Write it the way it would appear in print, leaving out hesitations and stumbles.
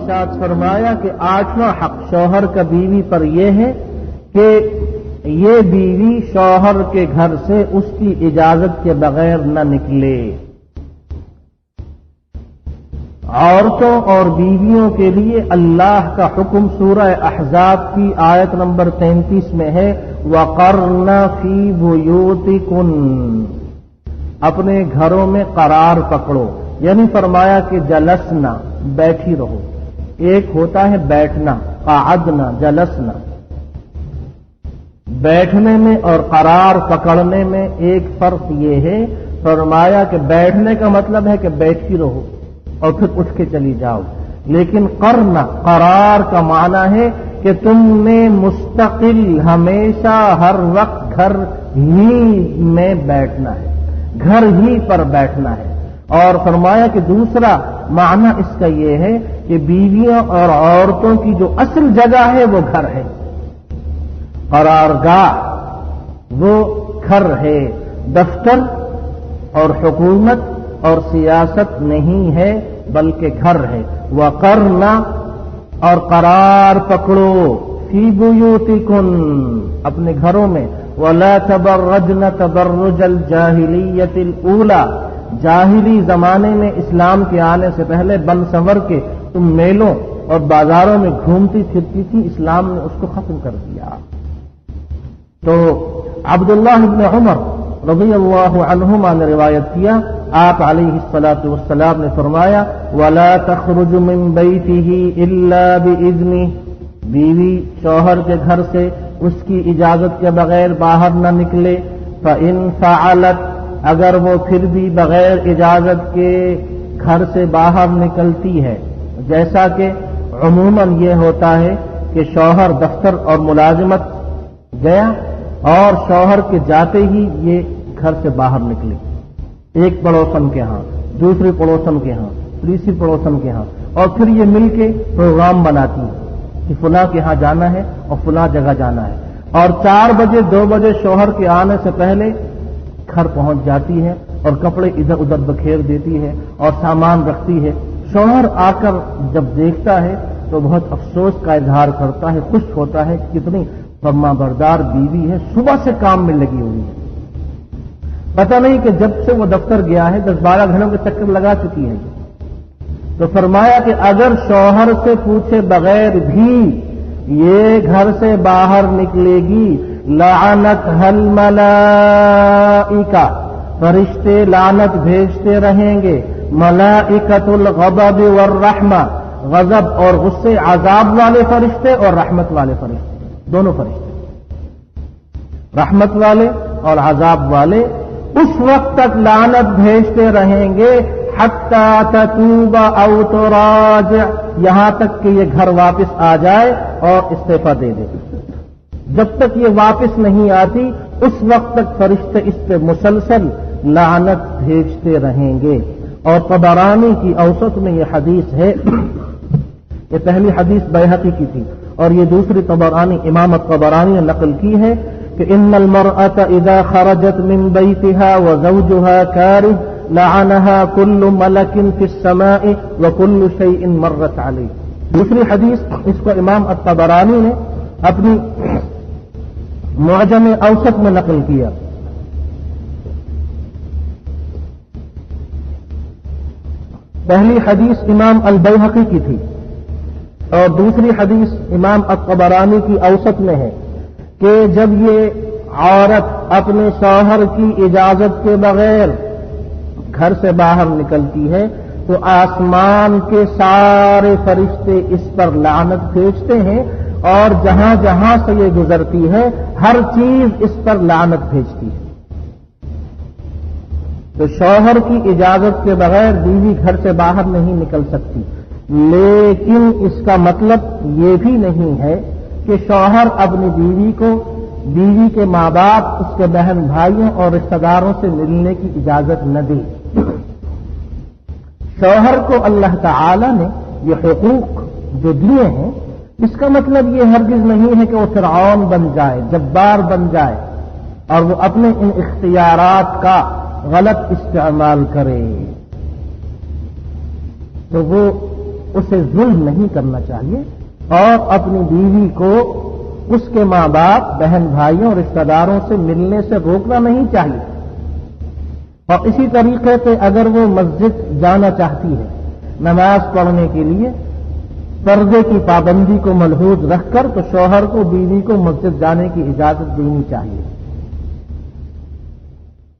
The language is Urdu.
ارشاد فرمایا کہ 8واں حق شوہر کا بیوی پر یہ ہے کہ یہ بیوی شوہر کے گھر سے اس کی اجازت کے بغیر نہ نکلے۔ عورتوں اور بیویوں کے لیے اللہ کا حکم سورہ احزاب کی آیت نمبر 33 میں ہے، وَقَرْنَ فِي بُيُوتِكُنَّ، اپنے گھروں میں قرار پکڑو، یعنی فرمایا کہ جلسنا، بیٹھی رہو۔ ایک ہوتا ہے بیٹھنا، قعدنا، جلسنا، بیٹھنے میں اور قرار پکڑنے میں ایک فرق یہ ہے، فرمایا کہ بیٹھنے کا مطلب ہے کہ بیٹھی رہو اور پھر اٹھ کے چلی جاؤ، لیکن قرنا، قرار کا معنی ہے کہ تم نے مستقل ہمیشہ ہر وقت گھر ہی میں بیٹھنا ہے، گھر ہی پر بیٹھنا ہے۔ اور فرمایا کہ دوسرا معنی اس کا یہ ہے کہ بیویوں اور عورتوں کی جو اصل جگہ ہے وہ گھر ہے، قرارگاہ وہ گھر ہے، دفتر اور حکومت اور سیاست نہیں ہے بلکہ گھر ہے۔ وَقَرْنَ، اور قرار پکڑو، فِي بُيُوتِكُنَّ، اپنے گھروں میں، وَلَا تَبَرَّجْنَ تَبَرُّجَ الْجَاهِلِيَّةِ الْأُولَى، جاہلی زمانے میں اسلام کے آنے سے پہلے بن سنور کے تم میلوں اور بازاروں میں گھومتی پھرتی تھی، اسلام نے اس کو ختم کر دیا۔ تو عبداللہ ابن عمر رضی اللہ عنہما نے روایت کیا، آپ علیہ الصلاۃ والسلام نے فرمایا، وَلَا تَخْرُجُ مِن بَيْتِهِ إِلَّا بِإِذْنِهِ، بیوی شوہر کے گھر سے اس کی اجازت کے بغیر باہر نہ نکلے، فَإِن فَعَلَتْ، اگر وہ پھر بھی بغیر اجازت کے گھر سے باہر نکلتی ہے، جیسا کہ عموماً یہ ہوتا ہے کہ شوہر دفتر اور ملازمت گیا اور شوہر کے جاتے ہی یہ گھر سے باہر نکلے، ایک پڑوسن کے ہاں، دوسری پڑوسن کے ہاں، تیسری پڑوسن کے ہاں، اور پھر یہ مل کے پروگرام بناتی ہے کہ فلاں کے ہاں جانا ہے اور فلاں جگہ جانا ہے، اور 4 بجے 2 بجے شوہر کے آنے سے پہلے گھر پہنچ جاتی ہے اور کپڑے ادھر ادھر بکھیر دیتی ہے اور سامان رکھتی ہے۔ شوہر آ کر جب دیکھتا ہے تو بہت افسوس کا اظہار کرتا ہے، خوش ہوتا ہے کہ کتنی فرما بردار بیوی ہے، صبح سے کام میں لگی ہوئی ہے، پتہ نہیں کہ جب سے وہ دفتر گیا ہے 10-12 گھنٹوں کے چکر لگا چکی ہے۔ تو فرمایا کہ اگر شوہر سے پوچھے بغیر بھی یہ گھر سے باہر نکلے گی، لعنتها الملائکہ، فرشتے لعنت بھیجتے رہیں گے، ملائکۃ الغضب والرحمہ، غضب اور غصے، عذاب والے فرشتے اور رحمت والے فرشتے، دونوں فرشتے، رحمت والے اور عذاب والے، اس وقت تک لعنت بھیجتے رہیں گے حتی تتوب او تراجع، یہاں تک کہ یہ گھر واپس آ جائے اور استعفیٰ دے دے۔ جب تک یہ واپس نہیں آتی اس وقت تک فرشتے اس پہ مسلسل لعنت بھیجتے رہیں گے۔ اور طبرانی کی اوسط میں یہ حدیث ہے، یہ پہلی حدیث بیہقی کی تھی اور یہ دوسری طبرانی امام الطبرانی نے نقل کی ہے کہ ان المرأة اذا خرجت من بيتها وزوجها كاره لعنها كل ملك في السماء وكل شيء مرت عليه۔ دوسری حدیث اس کو امام الطبرانی نے اپنی معجم اوسط میں نقل کیا۔ پہلی حدیث امام البیہقی کی تھی اور دوسری حدیث امام الطبرانی کی اوسط میں ہے کہ جب یہ عورت اپنے شوہر کی اجازت کے بغیر گھر سے باہر نکلتی ہے تو آسمان کے سارے فرشتے اس پر لعنت بھیجتے ہیں اور جہاں جہاں سے یہ گزرتی ہے ہر چیز اس پر لعنت بھیجتی ہے۔ تو شوہر کی اجازت کے بغیر بیوی گھر سے باہر نہیں نکل سکتی، لیکن اس کا مطلب یہ بھی نہیں ہے کہ شوہر اپنی بیوی کو بیوی کے ماں باپ، اس کے بہن بھائیوں اور رشتہ داروں سے ملنے کی اجازت نہ دے۔ شوہر کو اللہ تعالی نے یہ حقوق جو دیے ہیں، اس کا مطلب یہ ہرگز نہیں ہے کہ وہ فرعون بن جائے، جبار بن جائے اور وہ اپنے ان اختیارات کا غلط استعمال کرے۔ تو وہ اسے ظلم نہیں کرنا چاہیے اور اپنی بیوی کو اس کے ماں باپ بہن بھائیوں رشتہ داروں سے ملنے سے روکنا نہیں چاہیے. اور اسی طریقے سے اگر وہ مسجد جانا چاہتی ہے نماز پڑھنے کے لیے پردے کی پابندی کو ملحوظ رکھ کر تو شوہر کو بیوی کو مسجد جانے کی اجازت دینی چاہیے.